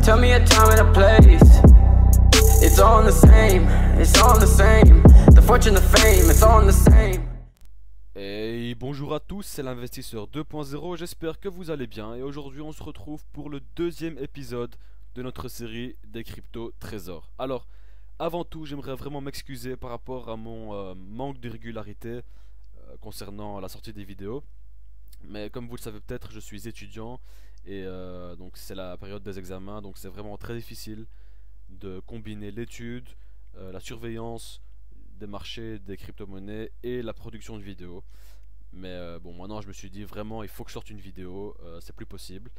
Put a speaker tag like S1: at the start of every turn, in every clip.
S1: Tell me a time and a place. It's all the same, it's all the same. The fortune, the fame, it's all the same.
S2: Et bonjour à tous, c'est l'investisseur 2.0, j'espère que vous allez bien. Et aujourd'hui on se retrouve pour le deuxième épisode de notre série des crypto trésors. Alors, avant tout, j'aimerais vraiment m'excuser par rapport à mon manque de régularité concernant la sortie des vidéos. Mais comme vous le savez peut-être, je suis étudiant et donc c'est la période des examens, donc c'est vraiment très difficile de combiner l'étude, la surveillance des marchés, des crypto-monnaies et la production de vidéos. Mais bon, maintenant je me suis dit vraiment il faut que je sorte une vidéo, c'est plus possible.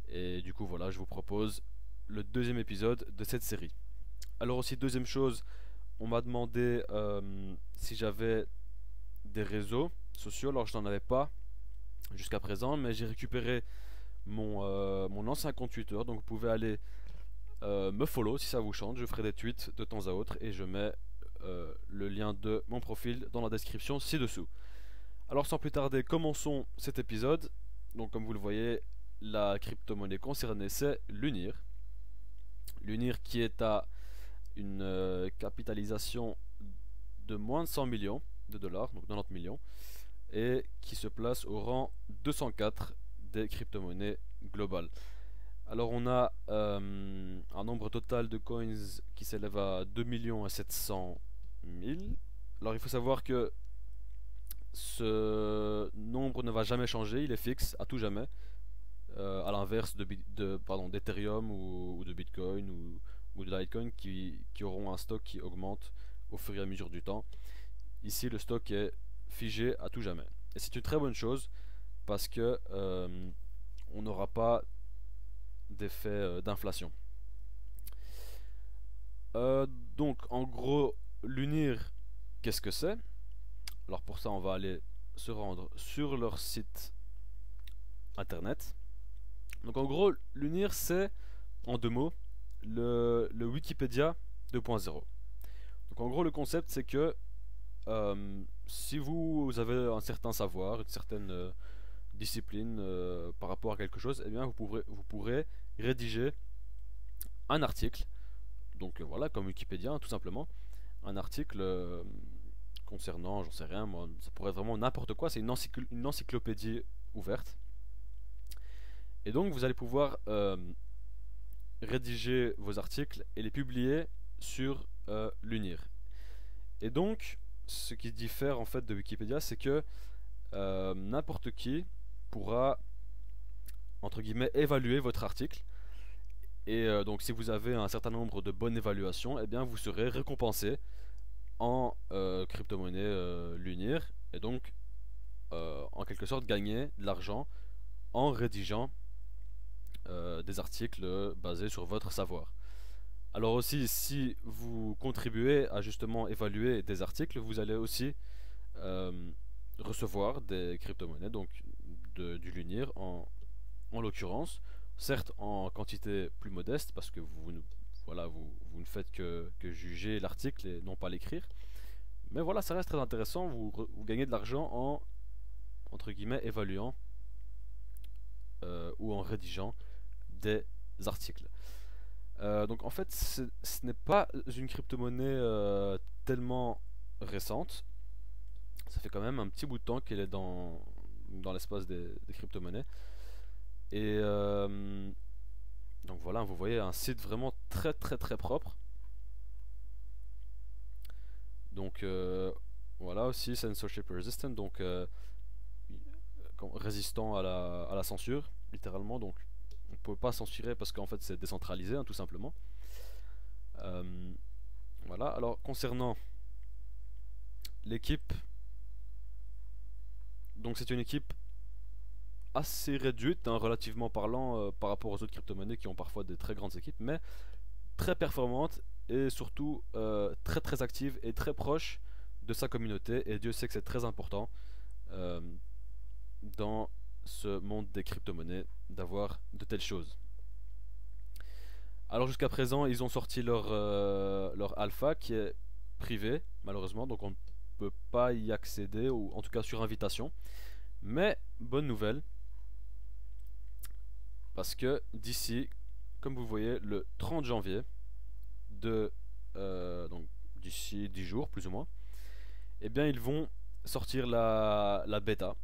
S2: Et du coup voilà, je vous propose le deuxième épisode de cette série. Alors aussi, deuxième chose, on m'a demandé si j'avais des réseaux sociaux. Alors je n'en avais pas jusqu'à présent, mais j'ai récupéré mon ancien compte Twitter, donc vous pouvez aller me follow si ça vous chante. Je ferai des tweets de temps à autre et je mets le lien de mon profil dans la description ci-dessous. Alors sans plus tarder, commençons cet épisode. Donc comme vous le voyez, la crypto-monnaie concernée c'est l'UNIR. L'UNIR qui est à une capitalisation de moins de 100 millions de dollars, donc 90 millions, et qui se place au rang 204 des crypto-monnaies globales. Alors on a un nombre total de coins qui s'élève à 2 700 000. Alors il faut savoir que ce nombre ne va jamais changer, il est fixe à tout jamais, à l'inverse d'Ethereum ou de Bitcoin ou de Litecoin qui auront un stock qui augmente au fur et à mesure du temps. Ici le stock est figé à tout jamais. Et c'est une très bonne chose parce que on n'aura pas d'effet d'inflation. Donc en gros, l'UNIR, qu'est-ce que c'est? Alors pour ça on va aller se rendre sur leur site internet. Donc en gros, l'UNIR c'est, en deux mots, le Wikipédia 2.0. Donc en gros le concept c'est que si vous avez un certain savoir, une certaine discipline par rapport à quelque chose, eh bien vous pourrez rédiger un article, donc voilà, comme Wikipédia hein, tout simplement, un article concernant, j'en sais rien moi, ça pourrait être vraiment n'importe quoi, c'est une encyclopédie ouverte. Et donc vous allez pouvoir rédiger vos articles et les publier sur l'UNIR. Et donc ce qui diffère en fait de Wikipédia, c'est que n'importe qui pourra entre guillemets évaluer votre article. Et donc si vous avez un certain nombre de bonnes évaluations, eh bien vous serez récompensé en crypto-monnaie l'UNIR, et donc en quelque sorte gagner de l'argent en rédigeant des articles basés sur votre savoir. Alors aussi, si vous contribuez à justement évaluer des articles, vous allez aussi recevoir des crypto-monnaies, donc du l'UNIR en l'occurrence, certes en quantité plus modeste parce que vous ne faites que juger l'article et non pas l'écrire, mais voilà, ça reste très intéressant, vous gagnez de l'argent en entre guillemets évaluant ou en rédigeant des articles. Donc en fait ce n'est pas une crypto-monnaie tellement récente, ça fait quand même un petit bout de temps qu'elle est dans l'espace des crypto-monnaies. Et donc voilà, vous voyez un site vraiment très propre. Donc voilà aussi censorship resistant, donc résistant à la censure littéralement. Donc on peut pas censurer parce qu'en fait c'est décentralisé hein, tout simplement. Voilà, alors concernant l'équipe, donc c'est une équipe assez réduite hein, relativement parlant par rapport aux autres crypto-monnaies qui ont parfois des très grandes équipes, mais très performante et surtout très active et très proche de sa communauté, et Dieu sait que c'est très important dans ce monde des crypto-monnaies d'avoir de telles choses. Alors jusqu'à présent ils ont sorti leur alpha qui est privé malheureusement, donc on ne peut pas y accéder, ou en tout cas sur invitation. Mais bonne nouvelle, parce que d'ici comme vous voyez, le 30 janvier de donc d'ici 10 jours plus ou moins, et bien ils vont sortir la bêta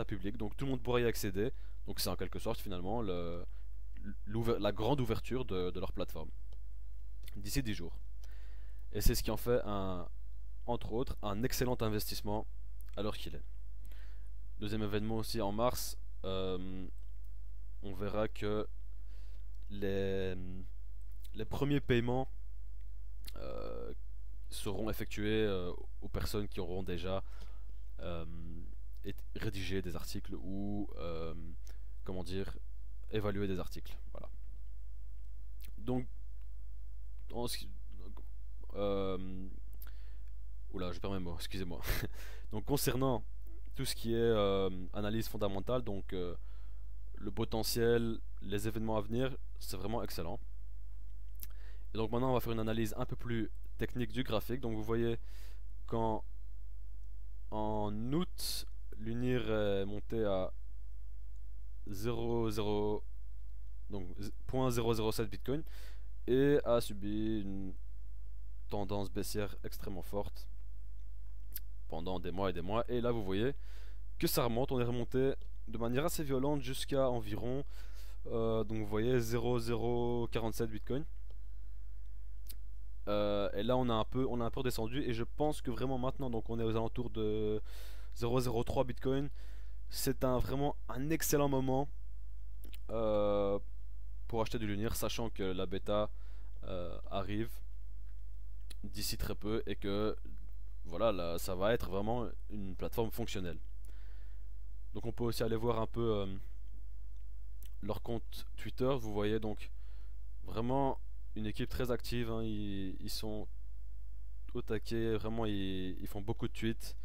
S2: publique, donc tout le monde pourra y accéder. Donc c'est en quelque sorte finalement la grande ouverture de leur plateforme d'ici 10 jours. Et c'est ce qui en fait entre autres un excellent investissement à l'heure qu'il est. Deuxième événement aussi en mars, on verra que les premiers paiements seront effectués aux personnes qui auront déjà rédigé des articles ou comment dire, évalué des articles. Voilà. Donc oula, je perds mes mots, excusez-moi. Donc concernant tout ce qui est analyse fondamentale, donc le potentiel, les événements à venir, c'est vraiment excellent. Et donc maintenant on va faire une analyse un peu plus technique du graphique. Donc vous voyez quand en août l'UNIR est monté à 0,0 donc 0.007 Bitcoin et a subi une tendance baissière extrêmement forte pendant des mois et des mois, et là vous voyez que ça remonte. On est remonté de manière assez violente jusqu'à environ donc vous voyez 0,047 Bitcoin, et là on a un peu redescendu, et je pense que vraiment maintenant donc on est aux alentours de 0,03 Bitcoin. C'est vraiment un excellent moment pour acheter du Lunir, sachant que la bêta arrive d'ici très peu et que voilà, là, ça va être vraiment une plateforme fonctionnelle. Donc on peut aussi aller voir un peu leur compte Twitter. Vous voyez donc vraiment une équipe très active, hein. Ils sont au taquet, vraiment ils font beaucoup de tweets.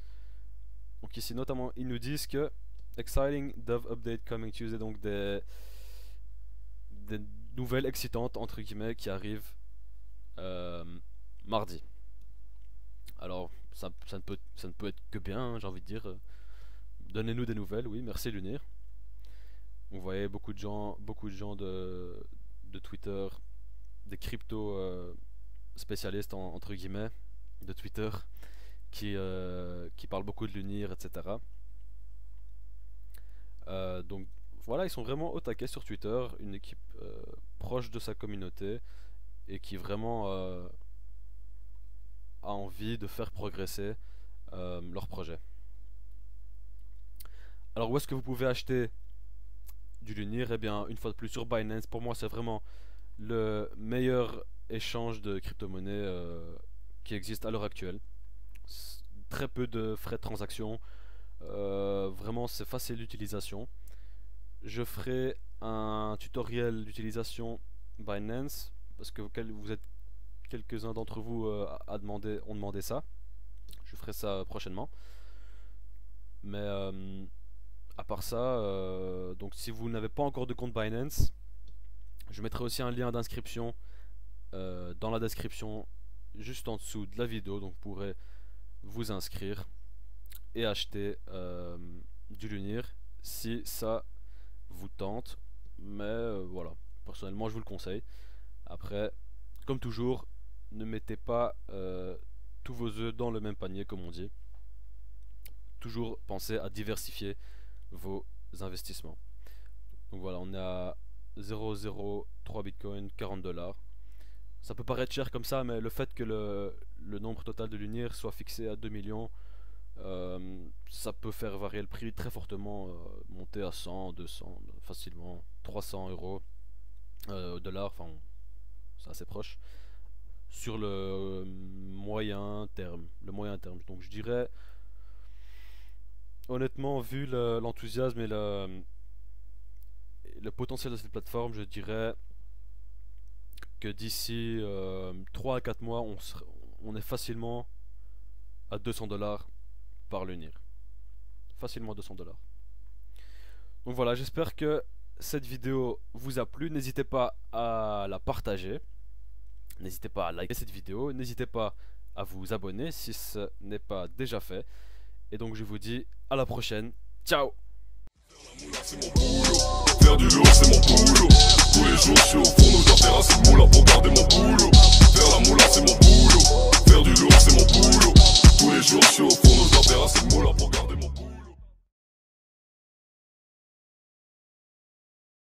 S2: Donc ici notamment ils nous disent que exciting dev update coming Tuesday, donc des nouvelles excitantes entre guillemets qui arrivent mardi. Alors ça ne peut être que bien, hein, j'ai envie de dire. Donnez-nous des nouvelles, oui, merci Lunir. Vous voyez beaucoup de gens de Twitter, des crypto spécialistes entre guillemets de Twitter qui parlent beaucoup de Lunir, etc. Donc voilà, ils sont vraiment au taquet sur Twitter, une équipe proche de sa communauté et qui vraiment a envie de faire progresser leur projet. Alors où est-ce que vous pouvez acheter du Lunir? Eh bien, une fois de plus sur Binance. Pour moi c'est vraiment le meilleur échange de crypto-monnaie qui existe à l'heure actuelle. Très peu de frais de transaction, vraiment c'est facile d'utilisation. Je ferai un tutoriel d'utilisation Binance parce que vous êtes quelques-uns d'entre vous ont demandé ça. Je ferai ça prochainement. Mais à part ça, donc si vous n'avez pas encore de compte Binance, je mettrai aussi un lien d'inscription dans la description juste en dessous de la vidéo, donc vous pourrez vous inscrire et acheter du Lunir si ça vous tente. Mais voilà, personnellement je vous le conseille. Après, comme toujours, ne mettez pas tous vos œufs dans le même panier, comme on dit. Toujours pensez à diversifier vos investissements. Donc voilà, on est à 0,03 Bitcoin, 40 $. Ça peut paraître cher comme ça, mais le fait que le nombre total de Lunir soit fixé à 2 millions, ça peut faire varier le prix très fortement, monter à 100, 200, facilement 300 €, dollars, enfin c'est assez proche sur le moyen terme. Donc je dirais honnêtement, vu l'enthousiasme et le potentiel de cette plateforme, je dirais que d'ici 3 à 4 mois on est facilement à 200 $ par Lunir. Facilement à 200 $. Donc voilà, j'espère que cette vidéo vous a plu. N'hésitez pas à la partager, n'hésitez pas à liker cette vidéo, n'hésitez pas à vous abonner si ce n'est pas déjà fait. Et donc je vous dis à la prochaine. Ciao.
S3: Faire du lourd c'est mon boulot. Tous les jours je suis au fond c'est moula.